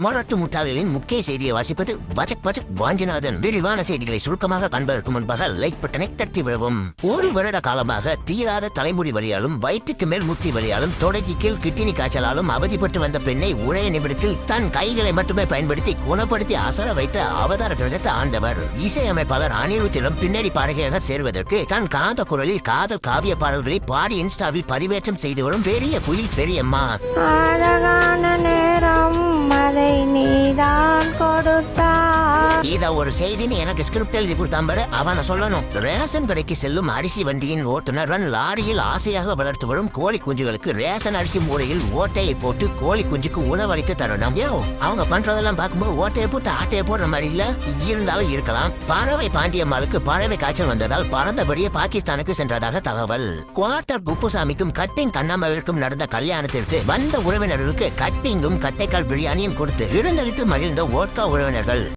மராட்டு முட்டாளிகளின் முக்கிய செய்தியை வாசிப்பது பஜக் பஜக் வாஞ்சிநாதன். விரிவான செய்திகளை சுருக்கமாக காண்பதற்கு முன்பாக லைக் பட்டனை தட்டி விடவும். ஒரு வருட காலமாக தீராத தலைமுடி வலியாலும் வயிற்றுக்கு மேல் முட்டி வலியாலும் தொடைக்கு கீழ் கிட்னி காய்ச்சலாலும் அவதிப்பட்டு வந்த பெண்ணை ஒரே நிமிடத்தில் தன் கைகளை மட்டுமே பயன்படுத்தி குணப்படுத்தி அசர வைத்த அவதார கிரகத்தை ஆண்டவர் இசையமைப்பாளர் அனிருத்திடம் பின்னணி பாடகையாக சேர்வதற்கு தன் காந்த குரலில் காதல் காவிய பாடல்களை பாடி இன்ஸ்டாவில் பதிவேற்றம் செய்து வரும் பெரிய குயில் பெரியம்மா. நீதான் கொடுத்தாய். இத ஒரு செய்தின்னு எனக்கு ஸ்கிரிப்ட் எழுதி கொடுத்தாம்பரு அவனை சொல்லணும். ரேஷன் கடைக்கு செல்லும் அரிசி வண்டியின் ஓட்டுநர் லாரியில் ஆசையாக வளர்த்து வரும் கோழி குஞ்சுகளுக்கு ரேஷன் அரிசி மூலையில் ஓட்டையை போட்டு கோழி குஞ்சுக்கு உணவளித்து தரணும். அவங்க பண்றதெல்லாம் பார்க்கும்போது ஓட்டையை போட்டு ஆட்டையை போடுற மாதிரி இல்ல இருந்தாலும் இருக்கலாம். பறவை பாண்டியம்மாளுக்கு பறவை காய்ச்சல் வந்ததால் பறந்தபடியே பாகிஸ்தானுக்கு சென்றதாக தகவல். குவார்டர் குப்புசாமிக்கும் கட்டிங் கண்ணாமவிற்கும் நடந்த கல்யாணத்திற்கு வந்த உறவினர்களுக்கு கட்டிங்கும் கட்டைக்கால் பிரியாணியும் கொடுத்து விருந்தளித்து மகிழ்ந்த ஓட்கா உறவினர்கள்.